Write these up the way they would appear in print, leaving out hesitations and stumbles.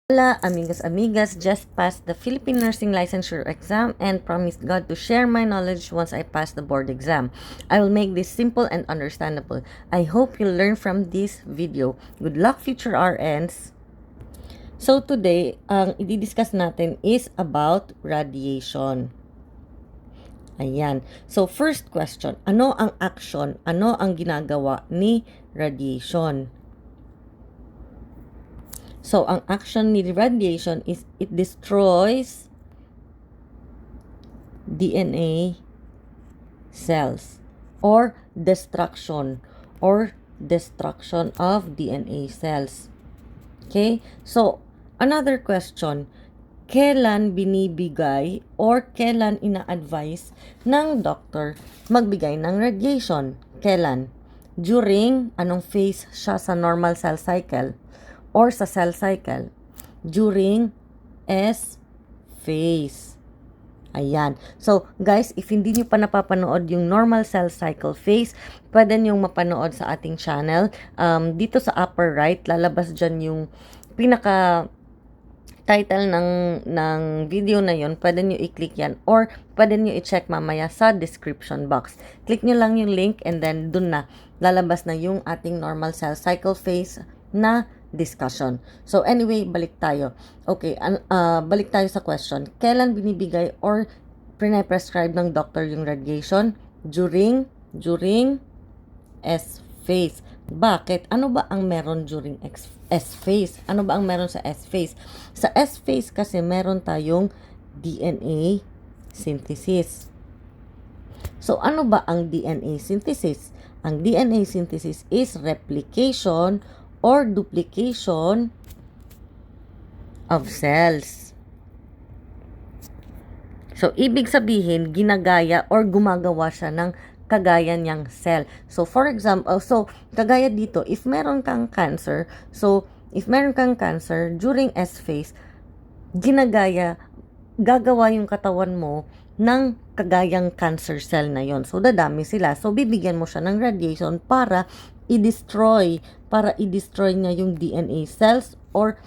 Hola, amigas, just passed the Philippine Nursing Licensure exam and promised God to share my knowledge once I pass the board exam. I will make this simple and understandable. I hope you'll learn from this video. Good luck, future RNs! So today, ang i-discuss natin is about radiation. Ayan. So first question, ano ang action? Ano ang ginagawa ni radiation? So, ang action ni radiation is it destroys DNA cells or destruction of DNA cells. Okay? So, another question, kailan binibigay or kailan ina-advise ng doctor magbigay ng radiation? Kailan? During anong phase siya sa normal cell cycle? Or sa cell cycle, during S phase. Ayan. So, guys, if hindi nyo pa napapanood yung normal cell cycle phase, pwede nyo mapanood sa ating channel. Dito sa upper right, lalabas dyan yung pinaka title ng video na yon. Pwede nyo i-click yan or pwede nyo i-check mamaya sa description box. Click nyo lang yung link and then dun na lalabas na yung ating normal cell cycle phase na discussion. So anyway, balik tayo. Okay, balik tayo sa question. Kailan binibigay or pre-prescribe ng doctor yung radiation? During S phase. Bakit? Ano ba ang meron during S phase? Ano ba ang meron sa S phase? Sa S phase kasi meron tayong DNA synthesis. So ano ba ang DNA synthesis? Ang DNA synthesis is replication or duplication of cells. So, ibig sabihin, ginagaya or gumagawa siya ng kagaya niyang cell. So, for example, kagaya dito, if meron kang cancer, during S phase, gagawa yung katawan mo ng kagayang cancer cell na yon. So, dadami sila. So, bibigyan mo siya ng radiation para i-destroy niya yung DNA cells or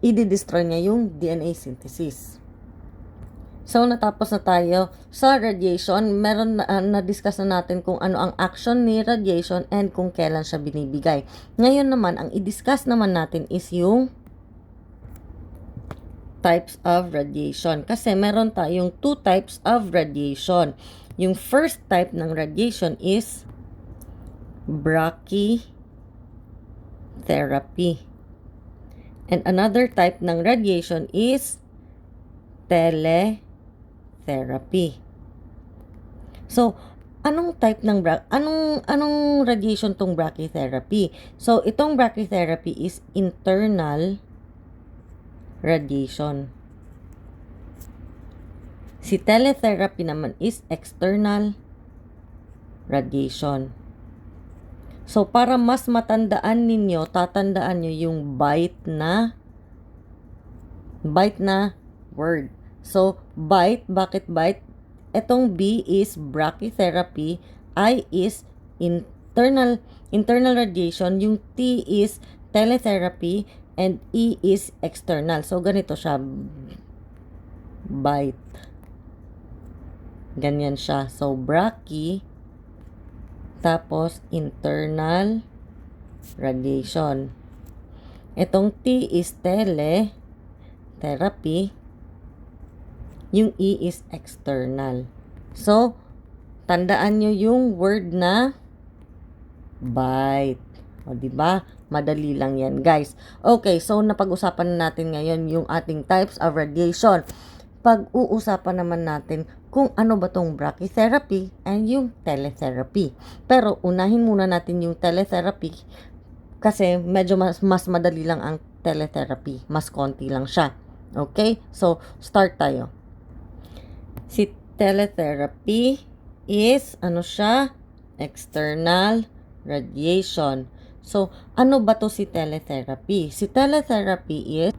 i-destroy niya yung DNA synthesis. So, natapos na tayo sa radiation. Meron na-discuss na natin kung ano ang action ni radiation and kung kailan siya binibigay. Ngayon naman, ang i-discuss naman natin is yung types of radiation. Kasi meron tayong two types of radiation. Yung first type ng radiation is brachytherapy. And another type ng radiation is teletherapy. So, anong type ng anong radiation tong brachytherapy? So, itong brachytherapy is internal radiation. Si teletherapy naman is external radiation. So, para mas tatandaan nyo yung bite na word. So, bite, bakit bite? Etong B is brachytherapy, I is internal radiation, yung T is teletherapy, and E is external. So, ganito siya. Bite. Ganyan siya. So, brachy, tapos internal radiation. Itong T is teletherapy. Yung E is external. So, tandaan nyo yung word na bite. O, diba? Madali lang yan, guys. Okay, so napag-usapan na natin ngayon yung ating types of radiation. Pag-uusapan naman natin kung ano ba tong brachytherapy and yung teletherapy. Pero unahin muna natin yung teletherapy kasi medyo mas madali lang ang teletherapy. Mas konti lang siya. Okay? So, start tayo. Si teletherapy is, external radiation. So, ano ba to si teletherapy? Si teletherapy is,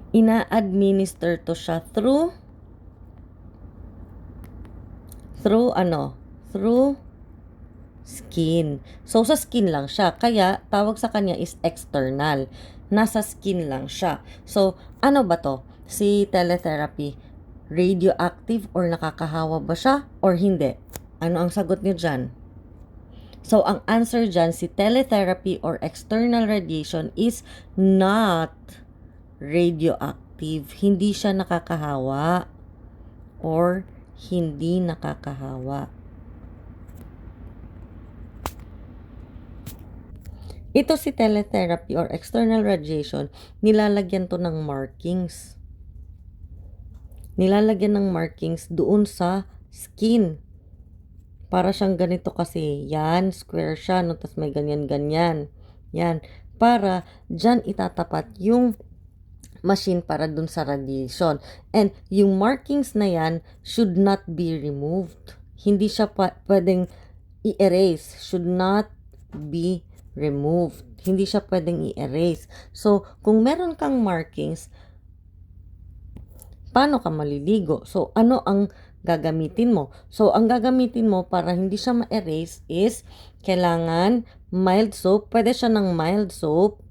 ina-administer to siya through skin. So, sa skin lang siya. Kaya, tawag sa kanya is external. nasa skin lang siya. So, ano ba to? Si teletherapy, radioactive or nakakahawa ba siya or hindi? Ano ang sagot niyo dyan? So, ang answer dyan, si teletherapy or external radiation is not radioactive. Hindi siya nakakahawa or hindi nakakahawa. Ito si teletherapy or external radiation, nilalagyan to ng markings. Nilalagyan ng markings doon sa skin. Para siyang ganito kasi, yan, square siya, no? Tapos may ganyan-ganyan. Yan. Para dyan itatapat yung machine para dun sa radiation. And yung markings na yan should not be removed. Hindi siya pwedeng i-erase. Should not be removed. Hindi siya pwedeng i-erase. So, kung meron kang markings, paano ka maliligo? So, ano ang gagamitin mo? So, ang gagamitin mo para hindi siya ma-erase is kailangan mild soap. Pwede siya ng mild soap,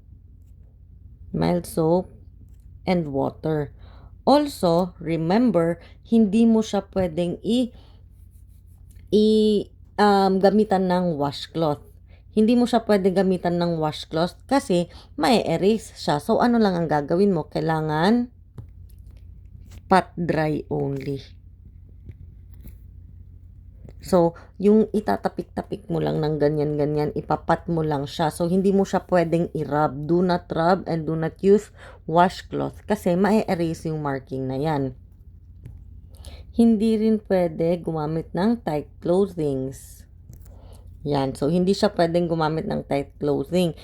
and water. Also, remember, hindi mo siya pwedeng gamitan ng washcloth. Hindi mo siya pwede gamitan ng washcloth kasi ma-erase siya. So, ano lang ang gagawin mo? Kailangan pat dry only. So, yung itatapik-tapik mo lang ng ganyan-ganyan, ipapat mo lang siya. So, hindi mo siya pwedeng i-rub. Do not rub and do not use washcloth kasi ma-erase yung marking na yan. Hindi rin pwede gumamit ng tight clothings. Yan. So, hindi siya pwedeng gumamit ng tight clothing.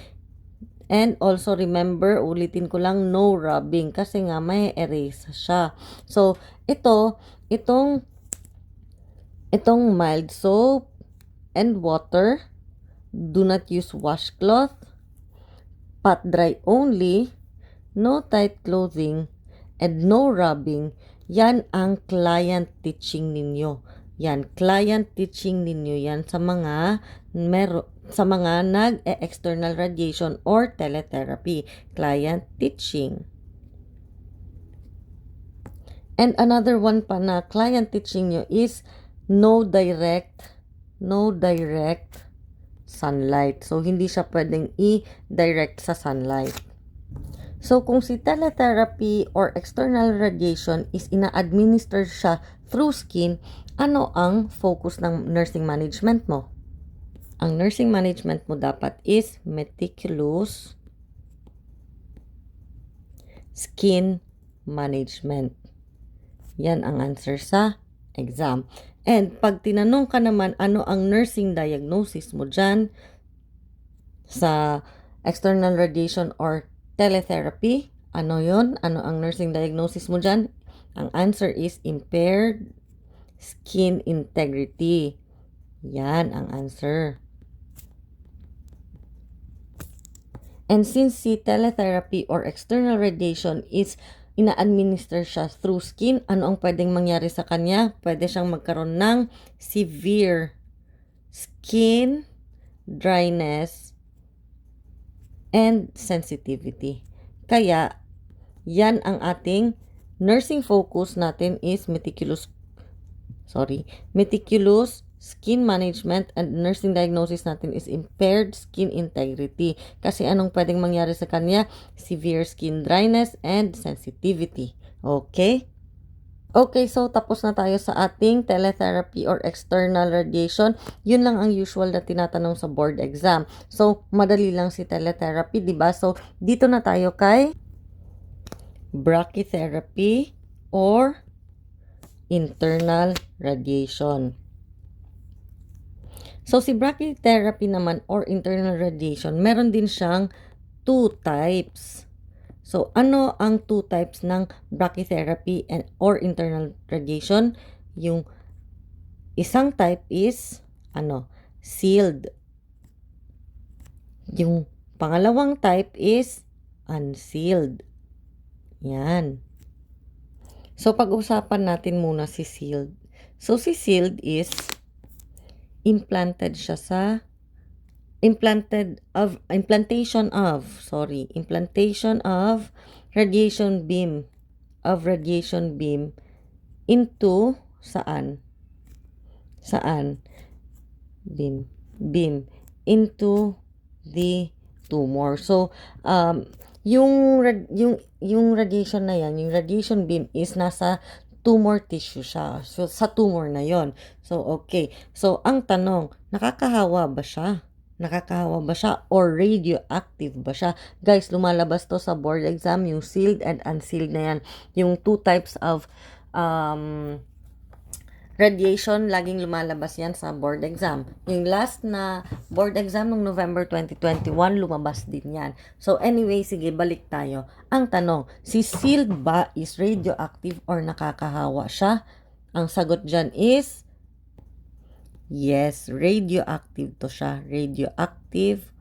And also, remember, ulitin ko lang, no rubbing. Kasi nga, may erase siya. So, itong mild soap and water, do not use washcloth, pat dry only, no tight clothing, and no rubbing, yan ang client teaching ninyo. Yan, client teaching ninyo yan sa mga nag-external radiation or teletherapy. Client teaching. And another one pa na client teaching nyo is no direct sunlight. So, hindi siya pwedeng i-direct sa sunlight. So, kung si teletherapy or external radiation is ina-administer siya through skin, ano ang focus ng nursing management mo? Ang nursing management mo dapat is meticulous skin management. Yan ang answer sa exam. And pag tinanong ka naman ano ang nursing diagnosis mo dyan sa external radiation or teletherapy, ano yon? Ano ang nursing diagnosis mo dyan? Ang answer is impaired skin integrity. Yan ang answer. And since si teletherapy or external radiation is ina-administer siya through skin, ano ang pwedeng mangyari sa kanya? Pwede siyang magkaroon ng severe skin dryness and sensitivity. Kaya, yan ang ating nursing focus natin is meticulous skin management, and nursing diagnosis natin is impaired skin integrity. Kasi anong pwedeng mangyari sa kanya? Severe skin dryness and sensitivity. Okay? Okay, so tapos na tayo sa ating teletherapy or external radiation. Yun lang ang usual na tinatanong sa board exam. So, madali lang si teletherapy, diba? So, dito na tayo kay brachytherapy or internal radiation. So, si brachytherapy naman or internal radiation, meron din siyang 2 types. So, ano ang 2 types ng brachytherapy or internal radiation? Yung isang type is, sealed. Yung pangalawang type is unsealed. Yan. So, pag-usapan natin muna si sealed. So, si sealed is implanted siya sa implantation of radiation beam into saan beam into the tumor. So yung radiation na yan, yung radiation beam is nasa tumor tissue siya. So sa tumor na yon. So okay. So ang tanong, nakakahawa ba siya or radioactive ba siya? Guys, lumalabas to sa board exam, yung sealed and unsealed na yan. Yung two types of radiation, laging lumalabas yan sa board exam. Yung last na board exam ng November 2021, lumabas din yan. So anyway, sige, balik tayo. Ang tanong, si sealed ba is radioactive or nakakahawa siya? Ang sagot dyan is, yes, radioactive to siya. Radioactive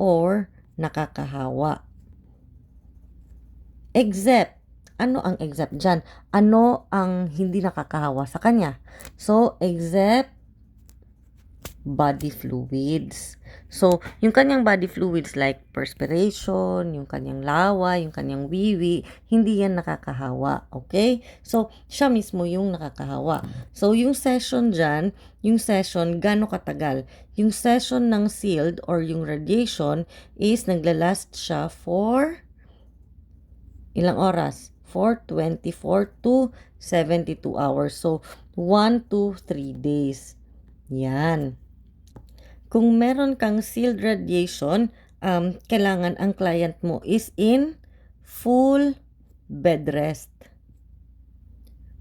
or nakakahawa. Except, ano ang except dyan? Ano ang hindi nakakahawa sa kanya? So, except body fluids. So, yung kanyang body fluids like perspiration, yung kanyang lawa, yung kanyang wiwi, hindi yan nakakahawa. Okay? So, siya mismo yung nakakahawa. So, yung session dyan, gano'ng katagal? Yung session ng sealed or yung radiation is naglalast siya for ilang oras? For 24 to 72 hours. So, 1 to 3 days. Yan. Kung meron kang sealed radiation, kailangan ang client mo is in full bed rest.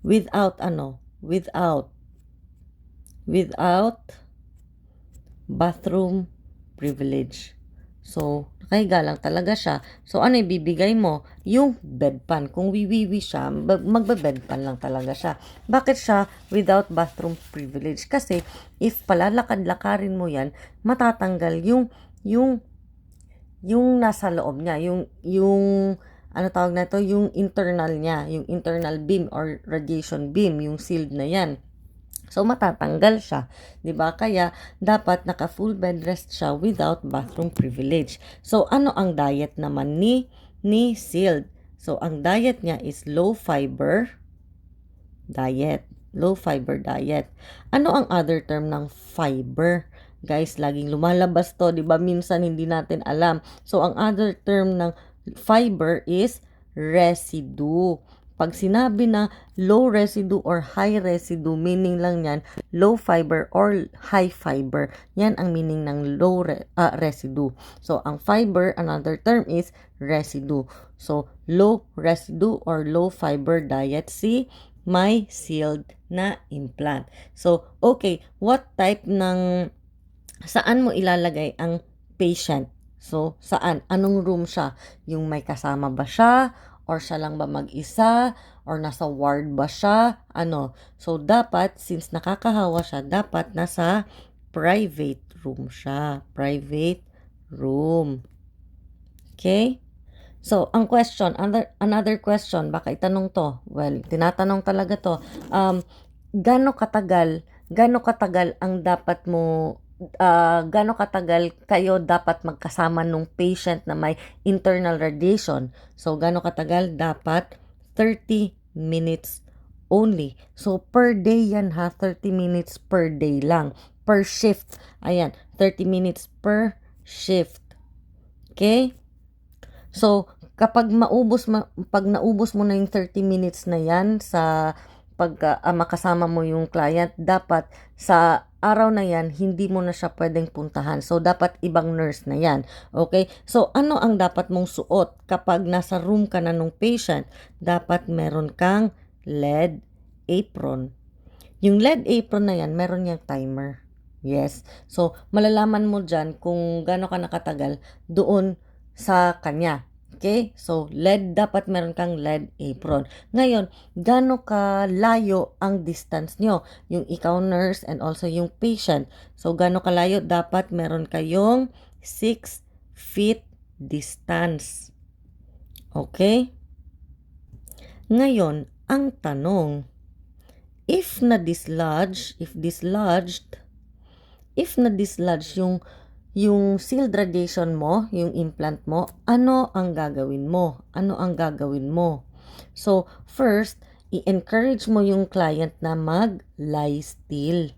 Without bathroom privilege. So, nakahiga lang talaga siya. So, ano ibibigay mo? Yung bedpan. Kung wiwiwi siya, magbe-bedpan lang talaga siya. Bakit siya without bathroom privilege? Kasi, if palalakad-lakarin mo yan, matatanggal yung nasa loob niya. Yung ano tawag na ito? Yung internal niya. Yung internal beam or radiation beam. Yung sealed na yan. So, matatanggal siya. 'Di ba? Kaya, dapat naka-full bed rest siya without bathroom privilege. So, ano ang diet naman ni sealed? So, ang diet niya is low fiber diet. Low fiber diet. Ano ang other term ng fiber? Guys, laging lumalabas to. 'Di ba? Minsan hindi natin alam. So, ang other term ng fiber is residue. Pag sinabi na low residue or high residue, meaning lang yan, low fiber or high fiber. Yan ang meaning ng low residue. So, ang fiber, another term is residue. So, low residue or low fiber diet, si may sealed na implant. So, okay, what type saan mo ilalagay ang patient? So, saan? Anong room siya? Yung may kasama ba siya? Or siya lang ba mag-isa? Or nasa ward ba siya? Ano? So, dapat, since nakakahawa siya, dapat nasa private room siya. Private room. Okay? So, ang question, another question, baka itanong to. Well, tinatanong talaga to. Gano katagal ang dapat mo gano katagal kayo dapat magkasama nung patient na may internal radiation. So, gano katagal? Dapat 30 minutes only. So, per day yan ha, 30 minutes per day lang. Per shift. Ayan, 30 minutes per shift. Okay? So, kapag naubos mo na yung 30 minutes na yan sa makasama mo yung client, dapat sa araw na yan, hindi mo na siya pwedeng puntahan. So, dapat ibang nurse na yan. Okay? So, ano ang dapat mong suot kapag nasa room ka na nung patient? Dapat meron kang lead apron. Yung lead apron na yan, meron yung timer. Yes. So, malalaman mo dyan kung gaano ka nakatagal doon sa kanya. Okay? So, dapat meron kang lead apron. Ngayon, gaano ka layo ang distance nyo? Yung ikaw nurse and also yung patient. So, gaano kalayo? Dapat meron kayong 6 feet distance. Okay? Ngayon, ang tanong, if na-dislodge yung yung sealed radiation mo, yung implant mo, ano ang gagawin mo? Ano ang gagawin mo? So, first, i-encourage mo yung client na mag-lie still.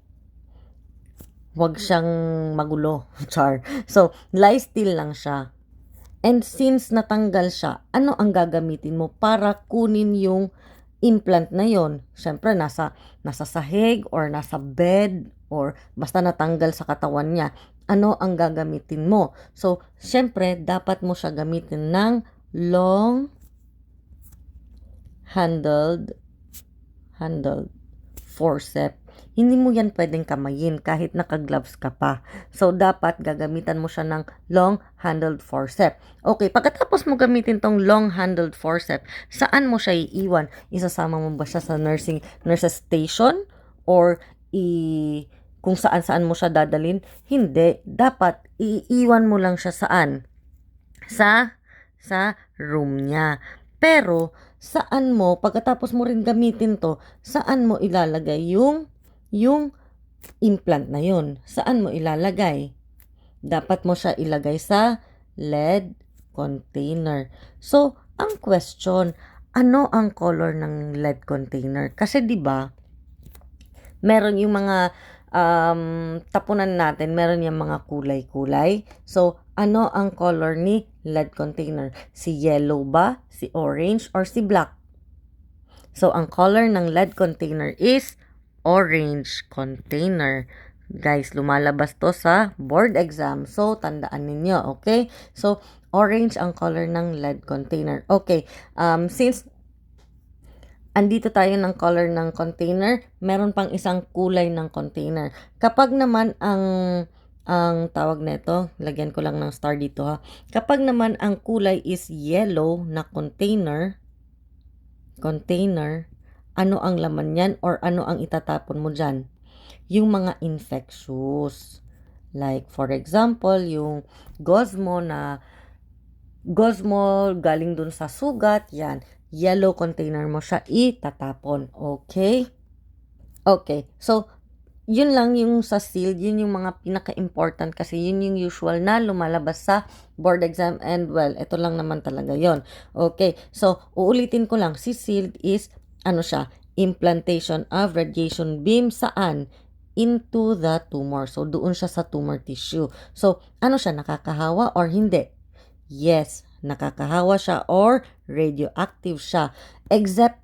Huwag siyang magulo. Char. So, lie still lang siya. And since natanggal siya, ano ang gagamitin mo para kunin yung implant na yon? Siyempre, nasa sahig or nasa bed or basta natanggal sa katawan niya. Ano ang gagamitin mo? So, siyempre, dapat mo siya gamitin ng long handled forceps. Hindi mo yan pwedeng kamayin kahit naka-gloves ka pa. So, dapat gagamitan mo siya ng long-handled forceps. Okay, pagkatapos mo gamitin tong long-handled forceps, saan mo siya iiwan? Isasama mo ba siya sa nurse's station? Or kung saan-saan mo siya dadalhin? Hindi. Dapat iiwan mo lang siya saan? Sa room niya. Pero, saan mo, pagkatapos mo rin gamitin to, saan mo ilalagay yung implant na yun? Saan mo ilalagay? Dapat mo siya ilagay sa lead container. So, ang question, ano ang color ng lead container? Kasi 'di ba, meron yung mga tapunan natin, meron yung mga kulay-kulay. So, ano ang color ni lead container? Si yellow ba? Si orange? Or si black? So, ang color ng lead container is orange container. Guys, lumalabas to sa board exam. So, tandaan ninyo, okay? So, orange ang color ng lead container. Okay, since andito tayo ng color ng container, meron pang isang kulay ng container. Kapag naman ang tawag nito, lagyan ko lang ng star dito ha. Kapag naman ang kulay is yellow na container, ano ang laman yan or ano ang itatapon mo dyan? Yung mga infectious. Like, for example, yung gauze mo galing dun sa sugat, yan. Yellow container mo siya itatapon. Okay? Okay. So, yun lang yung sa sealed, yun yung mga pinaka-important kasi yun yung usual na lumalabas sa board exam and well, ito lang naman talaga yon. Okay, so uulitin ko lang, si sealed is, ano siya, implantation of radiation beam saan? Into the tumor. So, doon siya sa tumor tissue. So, ano siya, nakakahawa or hindi? Yes, nakakahawa siya or radioactive siya. Except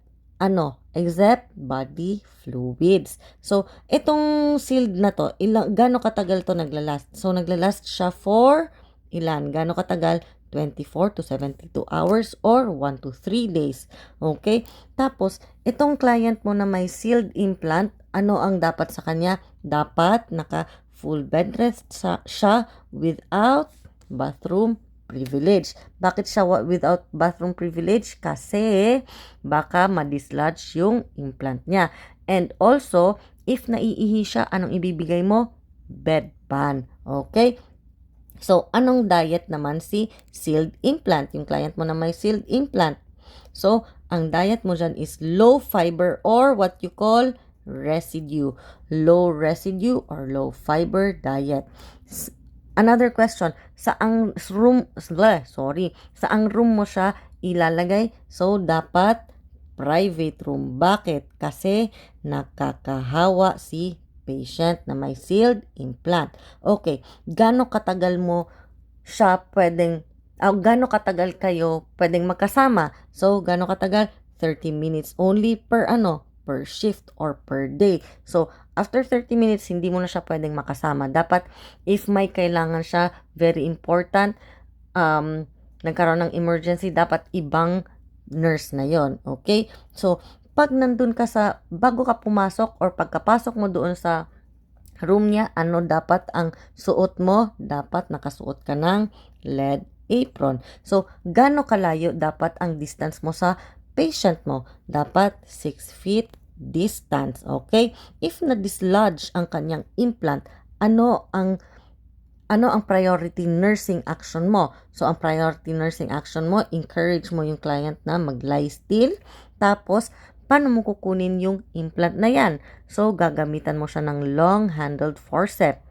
body fluids. So, itong sealed na to, gaano katagal to naglalast? So, naglalast siya for gaano katagal? 24 to 72 hours or 1 to 3 days. Okay? Tapos, itong client mo na may sealed implant, ano ang dapat sa kanya? Dapat naka full bed rest siya without bathroom privilege. Bakit siya without bathroom privilege? Kasi baka ma-dislodge yung implant niya. And also, if naiihi siya, anong ibibigay mo? Bedpan. Okay? So, anong diet naman si sealed implant? Yung client mo na may sealed implant. So, ang diet mo dyan is low fiber or what you call residue. Low residue or low fiber diet. Another question, saang room mo siya ilalagay? So, dapat private room. Bakit? Kasi nakakahawa si patient na may sealed implant. Okay, gaano katagal kayo pwedeng magkasama? So, gaano katagal? 30 minutes only per shift or per day. So, after 30 minutes, hindi mo na siya pwedeng makasama. Dapat, if may kailangan siya, very important, nagkaroon ng emergency, dapat ibang nurse na yon. Okay? So, pag nandun ka bago ka pumasok or pagkapasok mo doon sa room niya, ano dapat ang suot mo? Dapat nakasuot ka ng lead apron. So, gaano kalayo dapat ang distance mo sa patient mo? Dapat 6 feet distance. Okay? If na-dislodge ang kanyang implant, ano ang priority nursing action mo? So, ang priority nursing action mo, encourage mo yung client na mag-lie still. Tapos, paano mo kukunin yung implant na yan? So, gagamitan mo siya ng long-handled forceps.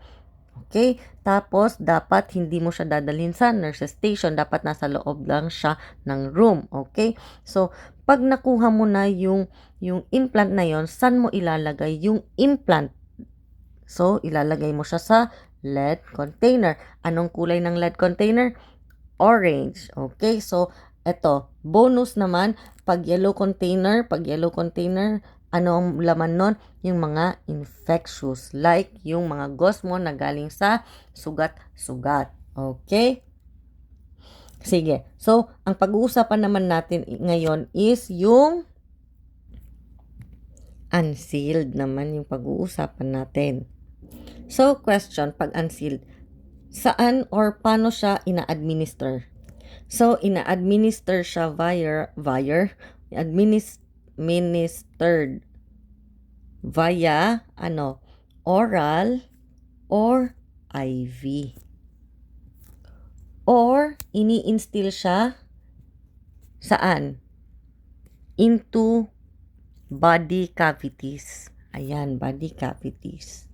Okay? Tapos, dapat hindi mo siya dadalhin sa nurse's station. Dapat nasa loob lang siya ng room. Okay? So, pag nakuha mo na yung implant na yon, saan mo ilalagay yung implant? So, ilalagay mo siya sa lead container. Anong kulay ng lead container? Orange. Okay? So, eto, bonus naman, pag yellow container, ano ang laman nun? Yung mga infectious, like yung mga gauze mo na galing sa sugat-sugat. Okay? Sige. So, ang pag-uusapan naman natin ngayon is yung unsealed naman yung pag-uusapan natin. So, question, pag unsealed, saan or paano siya ina-administer? So, ina-administer siya administered via oral or IV. Or ini-instill siya saan? Into body cavities. Ayan, body cavities.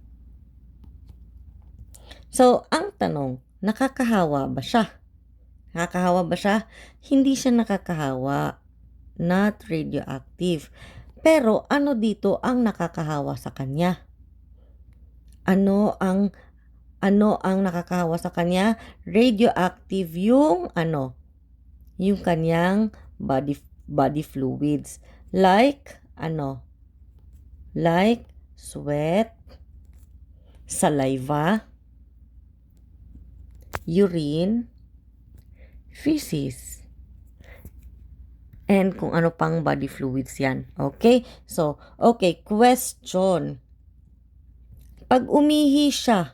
So, ang tanong, nakakahawa ba siya? Nakakahawa ba siya? Hindi siya nakakahawa. Not radioactive. Pero ano dito ang nakakahawa sa kanya? Ano ang nakakahawa sa kanya? Radioactive yung yung kanyang body fluids. Like Like sweat, saliva, urine, feces, and kung ano pang body fluids yan. Okay? So, okay, question. Pag umihi siya,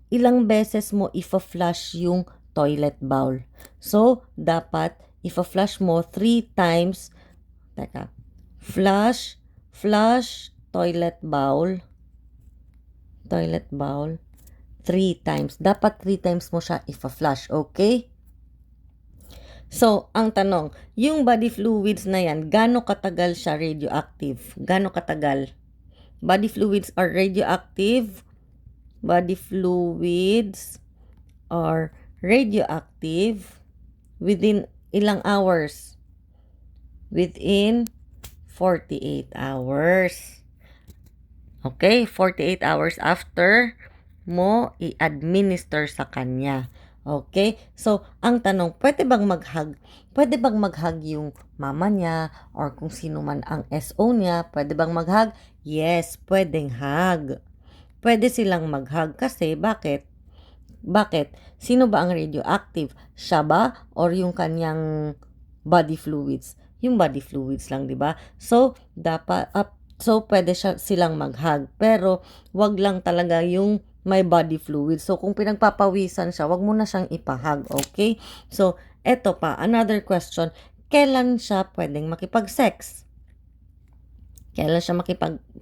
ilang beses mo ifa-flush yung toilet bowl? So, dapat ifa-flush mo 3 times. Teka. Flush, toilet bowl, 3 times. Dapat 3 times mo siya ifa-flush, okay? So, ang tanong, yung body fluids na yan, gaano katagal siya radioactive? Gaano katagal? Body fluids are radioactive. Within ilang hours? Within 48 hours. Okay, 48 hours after mo i-administer sa kanya. Okay? So, ang tanong, pwede bang mag-hug? Pwede bang mag-hug yung mama niya or kung sino man ang SO niya? Pwede bang mag-hug? Yes, pwedeng hug. Pwede silang mag-hug kasi bakit? Sino ba ang radioactive? Siya ba or yung kanyang body fluids? Yung body fluids lang, 'di ba? So, pwede silang mag-hug, pero wag lang talaga yung may body fluids. So, kung pinagpapawisan siya, wag mo na siyang ipahug, okay? So, eto pa, another question. Kailan siya pwedeng makipag-sex? Kailan siya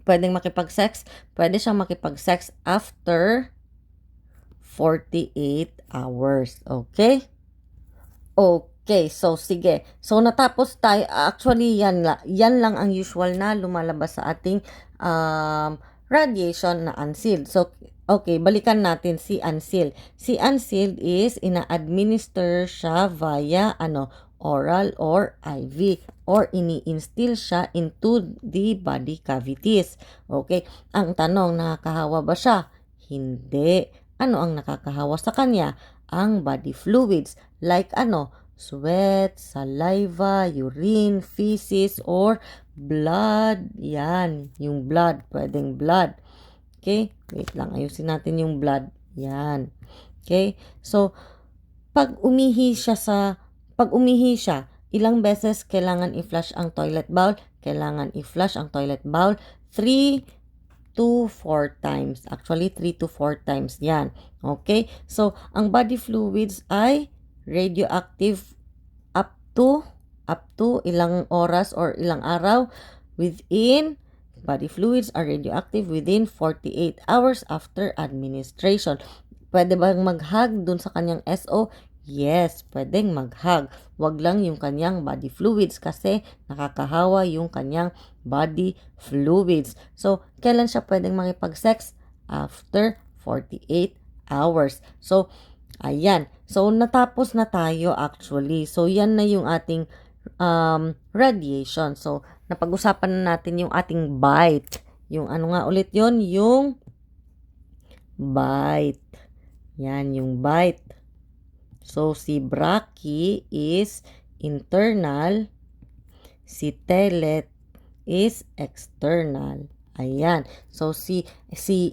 pwedeng makipag-sex? Pwede siyang makipag-sex after 48 hours, okay? Okay, so sige. So natapos tayo, actually yan lang ang usual na lumalabas sa ating radiation na unsealed. So okay, balikan natin si unsealed. Si unsealed is ina-administer siya via oral or IV or ini-instill siya into the body cavities. Okay, ang tanong, nakakahawa ba siya? Hindi. Ano ang nakakahawa sa kanya? Ang body fluids like sweat, saliva, urine, feces, or blood. Yan, yung blood. Pwedeng blood. Okay? Wait lang, ayusin natin yung blood. Yan. Okay? So, pag umihi siya, ilang beses kailangan i-flush ang toilet bowl? Kailangan i-flush ang toilet bowl 3 to 4 times. Actually, 3 to 4 times yan. Okay? So, ang body fluids ay radioactive up to ilang oras or ilang araw body fluids are radioactive within 48 hours after administration. Pwede bang mag-hug dun sa kanyang SO? Yes, pwedeng mag-hug. Wag lang yung kanyang body fluids kasi nakakahawa yung kanyang body fluids. So, kailan siya pwedeng makipag-sex? After 48 hours. So, ayan. So, natapos na tayo actually. So, yan na yung ating radiation. So, napag-usapan na natin yung ating bite. Yung ano nga ulit yon, yung bite. Yan, yung bite. So, si brachy is internal, si telet is external. Ayan. So, si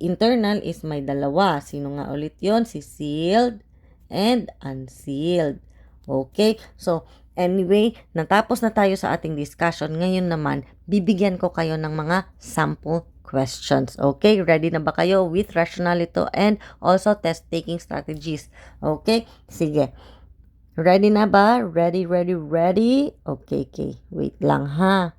internal is may dalawa. Sino nga ulit yon? Si sealed and unsealed. Okay? So, anyway, natapos na tayo sa ating discussion. Ngayon naman, bibigyan ko kayo ng mga sample questions. Okay? Ready na ba kayo with rationality and also test-taking strategies? Okay? Sige. Ready na ba? Ready? Okay. Wait lang ha.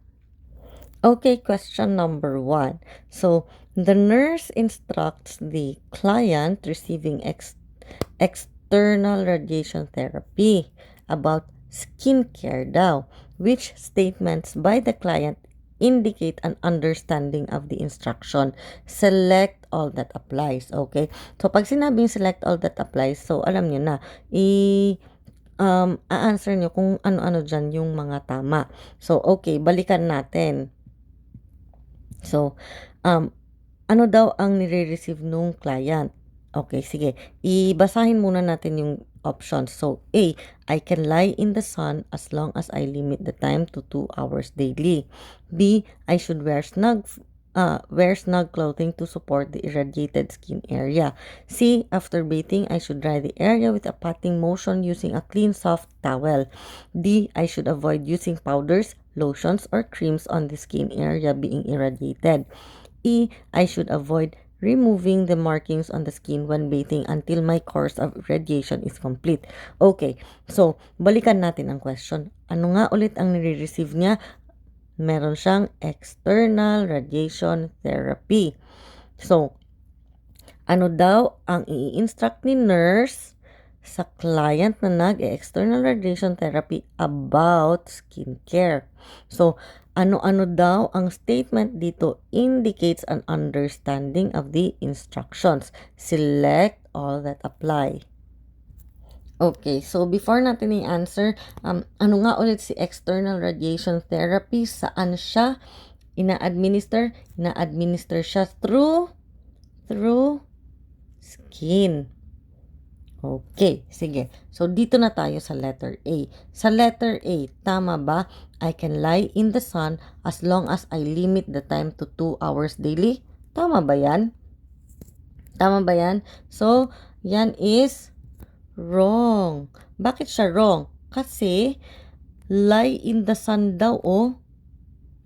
Okay, question number 1. So, the nurse instructs the client receiving external radiation therapy about skincare daw. Which statements by the client indicate an understanding of the instruction? Select all that applies. Okay? So, pag sinabing select all that applies, so alam nyo na, a-answer nyo kung ano-ano dyan yung mga tama. So, okay, balikan natin. So, ano daw ang nire-receive nung client? Okay, sige. Ibasahin muna natin yung options. So, A, I can lie in the sun as long as I limit the time to 2 hours daily. B, I should wear snug clothing to support the irradiated skin area. C, after bathing, I should dry the area with a patting motion using a clean, soft towel. D, I should avoid using powders, lotions, or creams on the skin area being irradiated. E, I should avoid removing the markings on the skin when bathing until my course of radiation is complete. Okay, so balikan natin ang question. Ano nga ulit ang nire-receive niya? Meron siyang external radiation therapy. So, ano daw ang i-instruct ni nurse sa client na nag-external radiation therapy about skincare? So, ano-ano daw ang statement dito indicates an understanding of the instructions. Select all that apply. Okay, so before natin i-answer, ano nga ulit si external radiation therapy? Saan siya ina-administer? Ina-administer siya through skin. Okay, sige. So, dito na tayo sa letter A. Sa letter A, tama ba? I can lie in the sun as long as I limit the time to 2 hours daily. Tama ba yan? So, yan is wrong. Bakit siya wrong? Kasi, lie in the sun daw,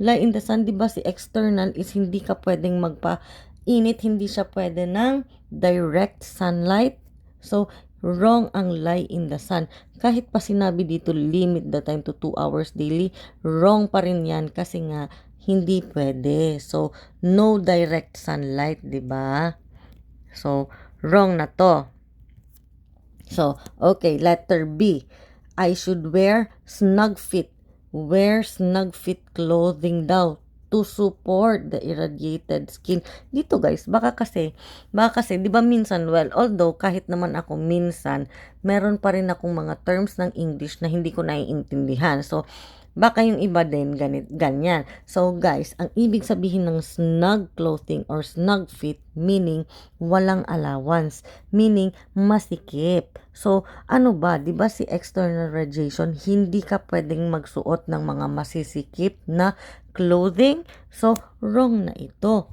lie in the sun, di ba si external is hindi ka pwedeng magpa-init, hindi siya pwede ng direct sunlight. So, wrong ang lie in the sun. Kahit pa sinabi dito, limit the time to 2 hours daily, wrong pa rin yan kasi nga, hindi pwede. So, no direct sunlight, di ba? So, wrong na to. So, okay, letter B. I should wear snug fit. Wear snug fit clothing daw to support the irradiated skin. Dito guys, baka kasi, di ba minsan, well, although kahit naman ako minsan, meron pa rin akong mga terms ng English na hindi ko naiintindihan. So, baka yung iba din ganyan. So guys, ang ibig sabihin ng snug clothing or snug fit meaning walang allowance, meaning masikip. So ano ba, 'di ba si external radiation hindi ka pwedeng magsuot ng mga masisikip na clothing? So wrong na ito.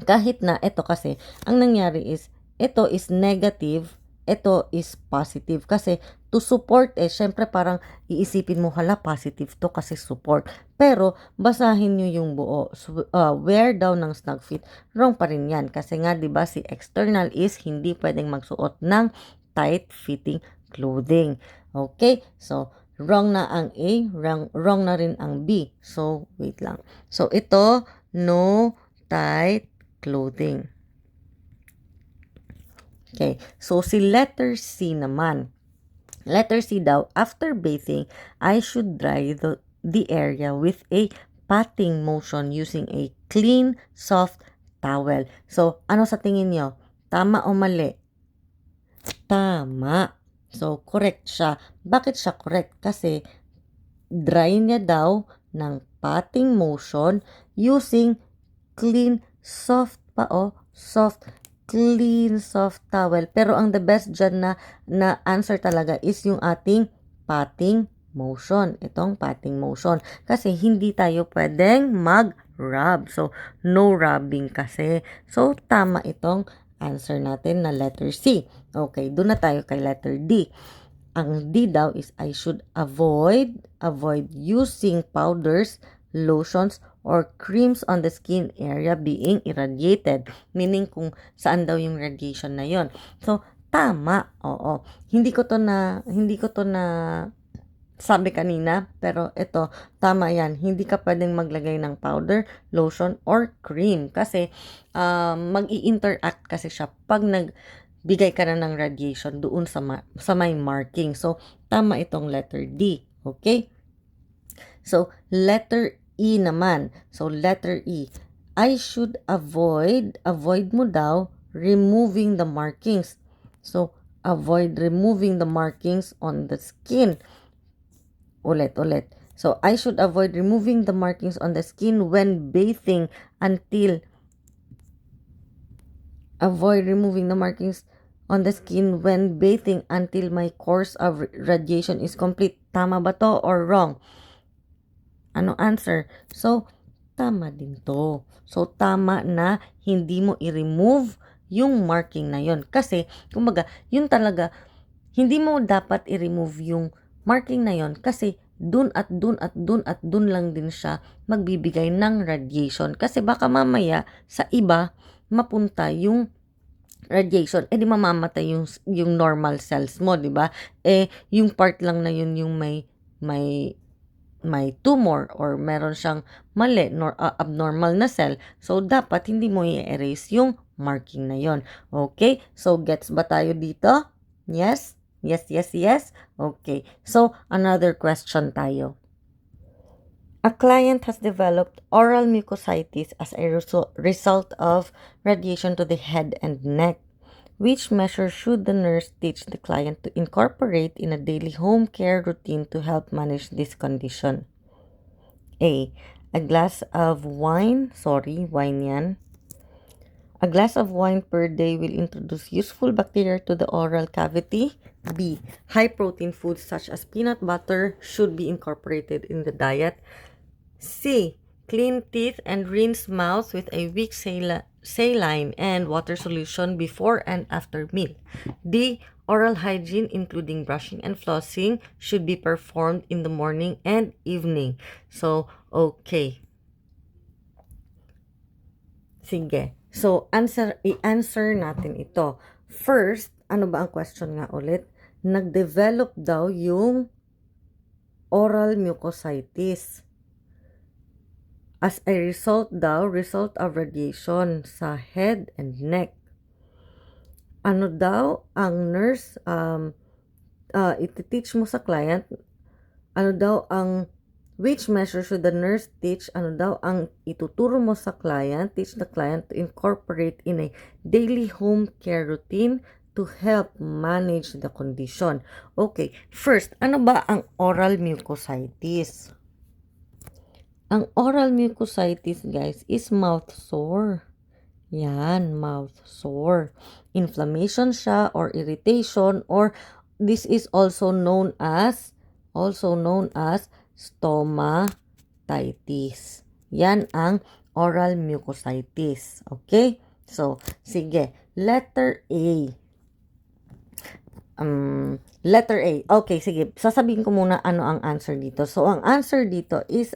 Kahit na ito kasi ang nangyari is ito is negative, ito is positive kasi to support syempre parang iisipin mo hala positive to kasi support, pero basahin nyo yung buo. Wear daw ng snug fit, wrong pa rin yan kasi nga diba si external is hindi pwedeng magsuot ng tight fitting clothing. Okay, so wrong na ang A, wrong na rin ang B. So wait lang, so ito no tight clothing. Okay, so si letter C naman. Letter C daw, after bathing, I should dry the area with a patting motion using a clean, soft towel. So, ano sa tingin nyo? Tama o mali? Tama. So, correct siya. Bakit siya correct? Kasi dry niya daw ng patting motion using clean, soft clean, soft towel. Pero ang the best dyan na answer talaga is yung ating patting motion. Itong patting motion. Kasi hindi tayo pwedeng mag-rub. So, no rubbing kasi. So, tama itong answer natin na letter C. Okay, doon na tayo kay letter D. Ang D daw is I should avoid using powders, lotions, or creams on the skin area being irradiated. Meaning kung saan daw yung radiation na yon. So, tama. Oo. Hindi ko to na sabi kanina, pero ito, tama yan. Hindi ka pwedeng maglagay ng powder, lotion, or cream. Kasi, mag-i-interact kasi siya pag bigay ka na ng radiation doon sa may marking. So, tama itong letter D. Okay? So, letter E naman. So, letter E. I should avoid mo daw, removing the markings. So, avoid removing the markings on the skin. Ulit. So, I should avoid removing the markings on the skin when bathing until avoid removing the markings on the skin when bathing until my course of radiation is complete. Tama ba to or wrong? Ano answer? So, tama din to. So, tama na hindi mo i-remove yung marking na yon. Kasi, kumbaga, yun talaga, hindi mo dapat i-remove yung marking na yon kasi dun lang din siya magbibigay ng radiation. Kasi baka mamaya sa iba mapunta yung radiation, di mamamatay yung normal cells mo, di ba? Yung part lang na yun yung may tumor or meron siyang mali, abnormal na cell. So, dapat hindi mo i-erase yung marking na yon. Okay? So, gets ba tayo dito? Yes? Yes. Okay. So, another question tayo. A client has developed oral mucositis as a result of radiation to the head and neck. Which measure should the nurse teach the client to incorporate in a daily home care routine to help manage this condition? A glass of wine. Wine yan. A glass of wine per day will introduce useful bacteria to the oral cavity. B. High-protein foods such as peanut butter should be incorporated in the diet. C. Clean teeth and rinse mouth with a weak saline and water solution before and after meal. D. Oral hygiene including brushing and flossing should be performed in the morning and evening. So, okay. Sige. So, i-answer natin ito. First, ano ba ang question nga ulit? Nag-develop daw yung oral mucositis. As a result of radiation sa head and neck. Ano daw ang nurse, iti-teach mo sa client, which measure should the nurse teach, ang ituturo mo sa client, teach the client to incorporate in a daily home care routine to help manage the condition. Okay, first, ano ba ang oral mucositis? Ang oral mucositis, guys, is mouth sore. Yan, mouth sore. Inflammation siya or irritation, or this is also known as stomatitis. Yan ang oral mucositis. Okay? So, sige. Letter A. Okay, sige. Sasabihin ko muna ano ang answer dito. So, ang answer dito is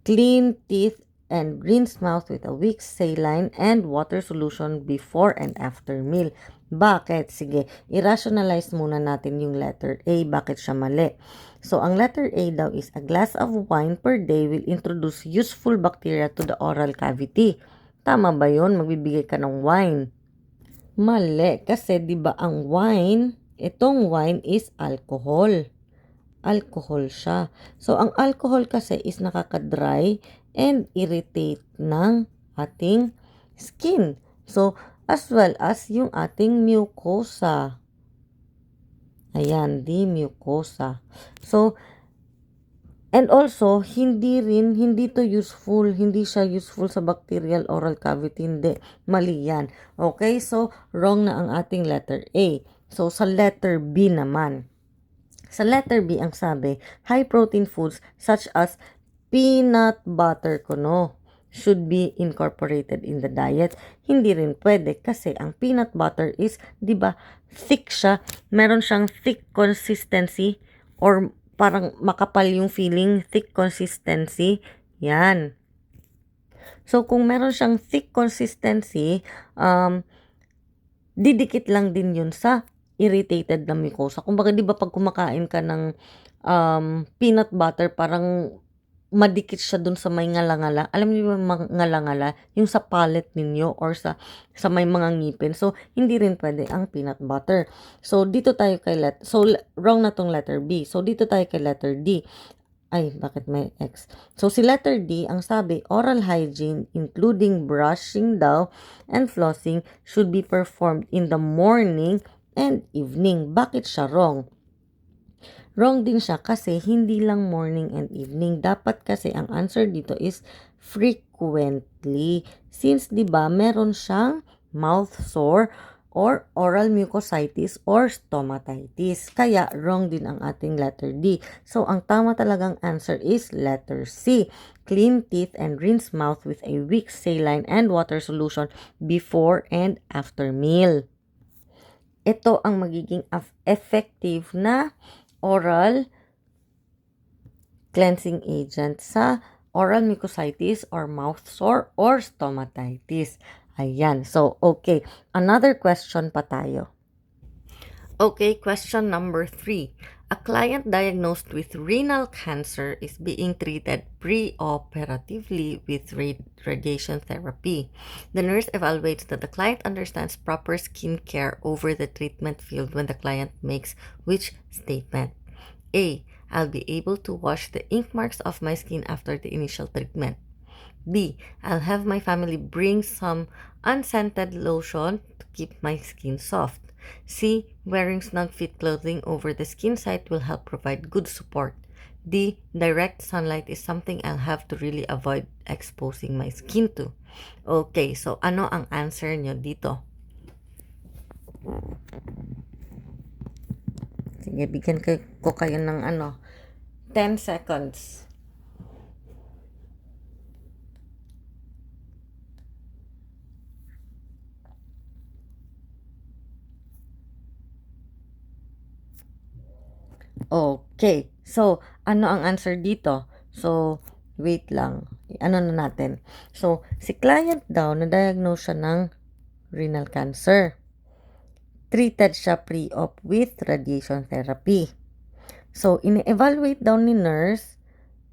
clean teeth and rinse mouth with a weak saline and water solution before and after meal. Bakit? Sige, i-rationalize muna natin yung letter A. Bakit siya mali? So, ang letter A daw is a glass of wine per day will introduce useful bacteria to the oral cavity. Tama ba yun? Magbibigay ka ng wine. Mali. Kasi, di ba ang wine, itong wine is alcohol. Alcohol siya. So, ang alcohol kasi is nakaka-dry and irritate ng ating skin. So, as well as yung ating mucosa. Ayan, the mucosa. So, and also, hindi siya useful sa bacterial oral cavity. Hindi, mali yan. Okay, so, wrong na ang ating letter A. So, sa letter B naman. Sa letter B, ang sabi, high-protein foods such as peanut butter kuno should be incorporated in the diet. Hindi rin pwede kasi ang peanut butter is, di ba, thick siya. Meron siyang thick consistency or parang makapal yung feeling, thick consistency. Yan. So, kung meron siyang thick consistency, didikit lang din yun sa irritated na mucosa. Kumbaga, di ba pag kumakain ka ng peanut butter, parang madikit siya dun sa may ngala-ngala. Alam niyo yung mga ngala-ngala? Yung sa palate ninyo or sa may mga ngipin. So, hindi rin pwede ang peanut butter. So, dito tayo kay wrong na tong letter B. So, dito tayo kay letter D. Ay, bakit may X? So, si letter D, ang sabi, oral hygiene, including brushing daw and flossing, should be performed in the morning and evening. Bakit siya wrong? Wrong din siya kasi hindi lang morning and evening. Dapat kasi ang answer dito is frequently. Since, di ba, meron siyang mouth sore or oral mucositis or stomatitis. Kaya, wrong din ang ating letter D. So, ang tama talagang answer is letter C. Clean teeth and rinse mouth with a weak saline and water solution before and after meal. Ito ang magiging effective na oral cleansing agent sa oral mucositis or mouth sore or stomatitis. Ayan. So, okay. Another question pa tayo. Okay, question number 3. A client diagnosed with renal cancer is being treated pre-operatively with radiation therapy. The nurse evaluates that the client understands proper skin care over the treatment field when the client makes which statement? A. I'll be able to wash the ink marks off my skin after the initial treatment. B. I'll have my family bring some unscented lotion to keep my skin soft. C. Wearing snug fit clothing over the skin site will help provide good support. D. Direct sunlight is something I'll have to really avoid exposing my skin to. Okay, so ano ang answer nyo dito? Sige, bigyan ko kayo ng 10 seconds. Okay. So, ano ang answer dito? So, wait lang. Ano na natin? So, si client daw, na-diagnose siya ng renal cancer. Treated siya pre-op with radiation therapy. So, ini-evaluate daw ni nurse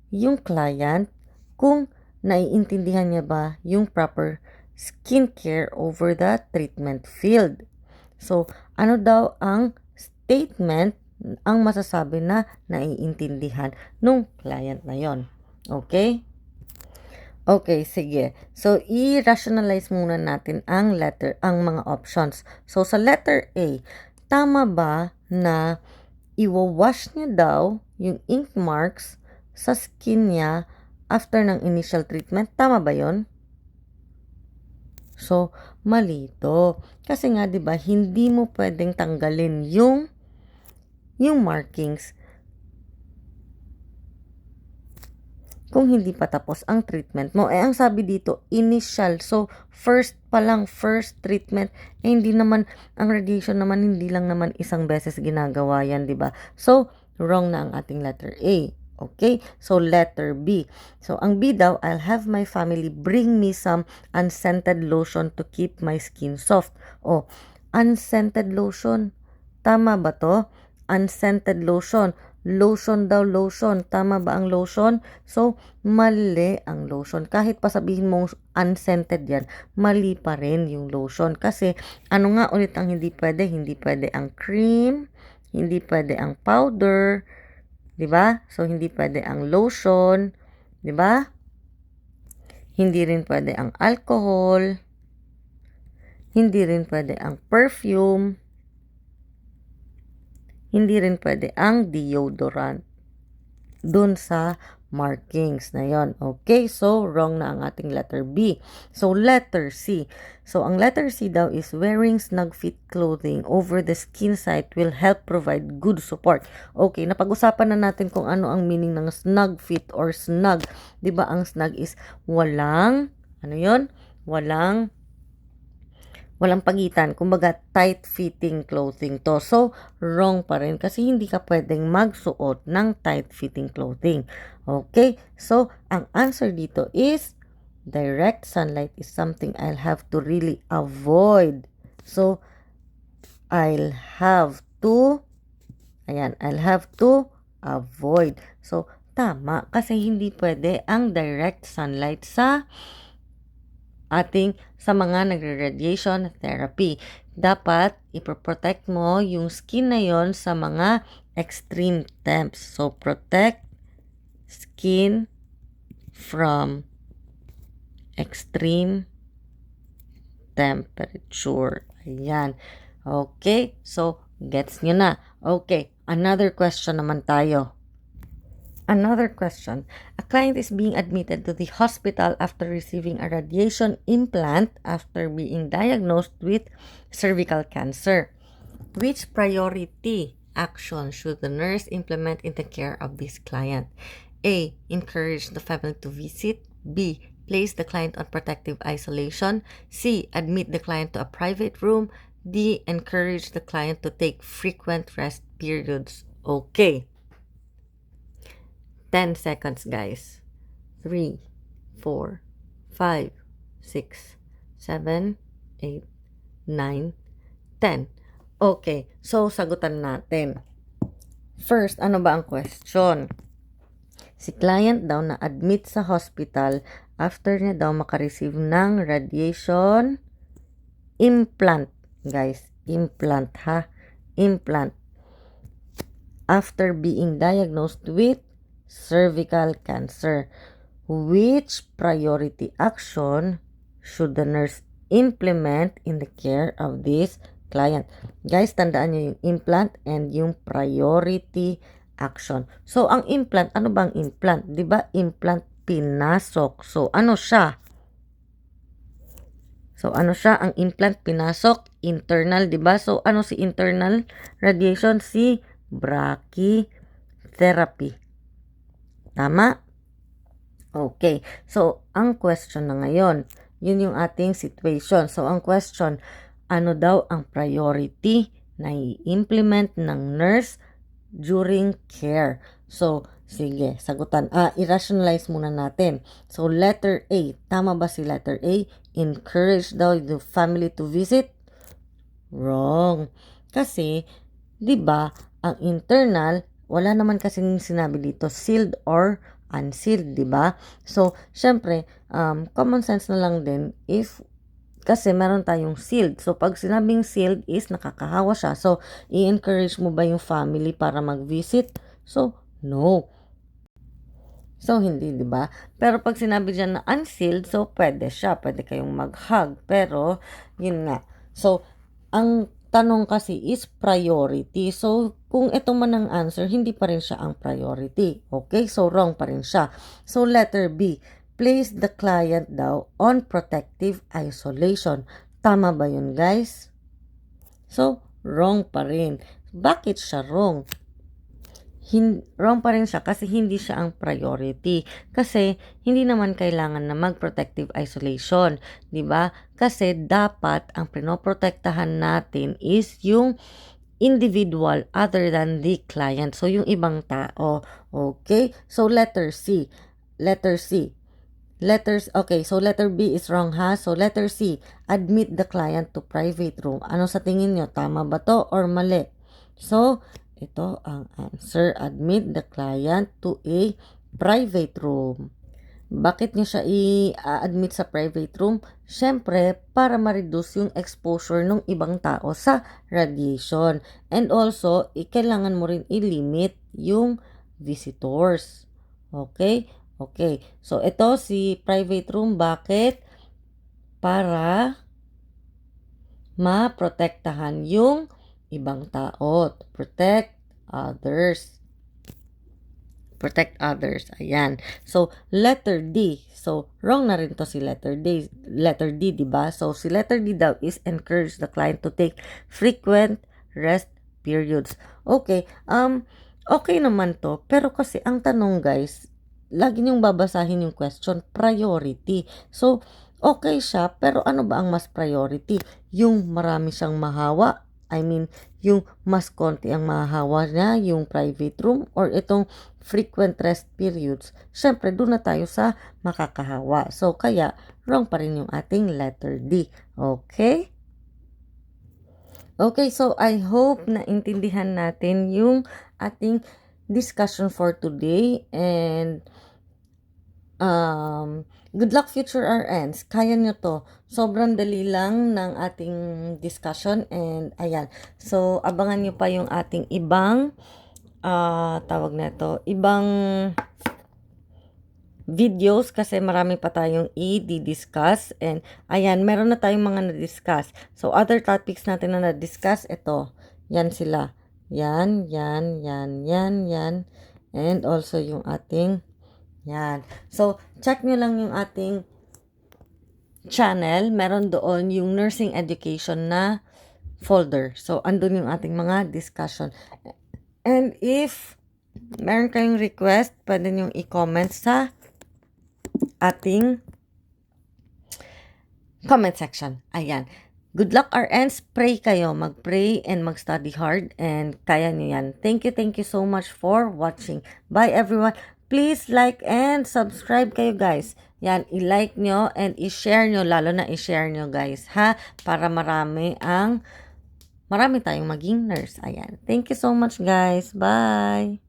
yung client kung naiintindihan niya ba yung proper skincare over the treatment field. So, ano daw ang statement ang masasabi na naiintindihan nung client na yon? Okay? Okay, sige. So, i-rationalize muna natin ang mga options. So, sa letter A, tama ba na iwawash niya daw yung ink marks sa skin niya after ng initial treatment? Tama ba yon? So, mali to. Kasi nga, di ba, hindi mo pwedeng tanggalin yung markings kung hindi pa tapos ang treatment mo. Ang sabi dito, initial. So, first treatment. Hindi naman, ang radiation naman, hindi lang naman isang beses ginagawa yan, di ba? So, wrong na ang ating letter A. Okay? So, letter B. So, ang B daw, I'll have my family bring me some unscented lotion to keep my skin soft. Unscented lotion. Tama ba to? Unscented lotion. Lotion daw, lotion. Tama ba ang lotion? So, mali ang lotion. Kahit pa sabihin mong unscented yan, mali pa rin yung lotion. Kasi, ano nga ulit ang hindi pwede? Hindi pwede ang cream, hindi pwede ang powder, di ba? So, hindi pwede ang lotion, di ba? Hindi rin pwede ang alcohol, Hindi rin pwede ang perfume. Hindi rin pwede ang deodorant dun sa markings na yon. Okay, so wrong na ang ating letter B. So letter C. So ang letter C daw is wearing snug fit clothing over the skin site will help provide good support. Okay, napag-usapan na natin kung ano ang meaning ng snug fit or snug. 'Di ba ang snug is walang walang pagitan. Kumbaga, tight-fitting clothing to. So, wrong pa rin kasi hindi ka pwedeng magsuot ng tight-fitting clothing. Okay? So, ang answer dito is direct sunlight is something I'll have to really avoid. So, I'll have to avoid. So, tama kasi hindi pwede ang direct sunlight sa mga nagre-radiation therapy. Dapat ipoprotect mo yung skin na yon sa mga extreme temps. So, protect skin from extreme temperature. Ayan. Okay. So, gets nyo na. Okay. Another question naman tayo. Another question. A client is being admitted to the hospital after receiving a radiation implant after being diagnosed with cervical cancer. Which priority action should the nurse implement in the care of this client? A. Encourage the family to visit. B. Place the client on protective isolation. C. Admit the client to a private room. D. Encourage the client to take frequent rest periods. Okay. 10 seconds, guys. 3, 4, 5, 6, 7, 8, 9, 10. Okay, so sagutan natin. First, ano ba ang question? Si client daw na admit sa hospital after niya daw makareceive ng radiation implant. Guys, implant ha. Implant. After being diagnosed with cervical cancer. Which priority action should the nurse implement in the care of this client? Guys, tandaan nyo yung implant and yung priority action. So, ang implant, ano bang implant? Diba implant pinasok? So, ano siya? Ang implant pinasok? Internal, diba? So, ano si internal radiation? Si brachytherapy. Tama? Okay. So, ang question na ngayon, yun yung ating situation. So, ang question, ano daw ang priority na i-implement ng nurse during care? So, sige, sagutan. I-rationalize muna natin. So, letter A. Tama ba si letter A? Encourage daw the family to visit? Wrong. Kasi, di ba, ang internal, wala naman kasing sinabi dito, sealed or unsealed, di ba? So, syempre, common sense na lang din kasi meron tayong sealed. So, pag sinabing sealed is nakakahawa siya. So, i-encourage mo ba yung family para mag-visit? So, no. So, hindi, di ba? Pero pag sinabi dyan na unsealed, so pwede siya. Pwede kayong mag-hug. Pero, yun nga. So, ang tanong kasi is priority. So, kung ito man ang answer, hindi pa rin siya ang priority. Okay? So, wrong pa rin siya. So, letter B. Place the client daw on protective isolation. Tama ba yun, guys? So, wrong pa rin. Bakit siya wrong? Wrong pa rin siya kasi hindi siya ang priority. Kasi hindi naman kailangan na mag-protective isolation, 'di ba? Kasi dapat ang pinoprotektahan natin is yung individual other than the client. So yung ibang tao. Okay? So letter C. Okay, so letter B is wrong ha. So letter C, admit the client to private room. Ano sa tingin nyo? Tama ba to or mali? So, ito ang answer. Admit the client to a private room. Bakit nyo siya i-admit sa private room? Siyempre, para ma-reduce yung exposure ng ibang tao sa radiation. And also, kailangan mo rin i-limit yung visitors. Okay? Okay. So, ito si private room. Bakit? Para maprotektahan yung ibang tao. To protect others. Protect others. Ayan. So, letter D. So, wrong na rin to si letter D. Letter D, diba? So, si letter D daw is encourage the client to take frequent rest periods. Okay. Okay naman to. Pero kasi, ang tanong guys, lagi niyong babasahin yung question, priority. So, okay siya, pero ano ba ang mas priority? Yung marami siyang mahawa? I mean, yung mas konti ang mahahawa niya, yung private room, or itong frequent rest periods, syempre doon na tayo sa makakahawa. So, kaya wrong pa rin yung ating letter D. Okay? Okay, so I hope na intindihan natin yung ating discussion for today, and good luck future RNs. Kaya nyo to. Sobrang dali lang ng ating discussion, and ayan. So, abangan nyo pa yung ating ibang tawag na to, ibang videos kasi marami pa tayong i-discuss, and ayan, meron na tayong mga na-discuss. So, other topics natin na na-discuss, ito, yan sila. Yan, yan, yan, yan, yan, and also yung ating, yan. So, check nyo lang yung ating channel, meron doon yung nursing education na folder. So, andun yung ating mga discussion. And if meron kayong request, pwede nyo i-comment sa ating comment section. Ayan. Good luck RNs. Pray kayo. Mag-pray and mag-study hard. And kaya nyo yan. Thank you so much for watching. Bye everyone. Please like and subscribe kayo guys. Yan. I-like nyo and i-share nyo. Lalo na i-share nyo guys. Ha? Para marami tayong maging nurse. Ayan. Thank you so much guys. Bye.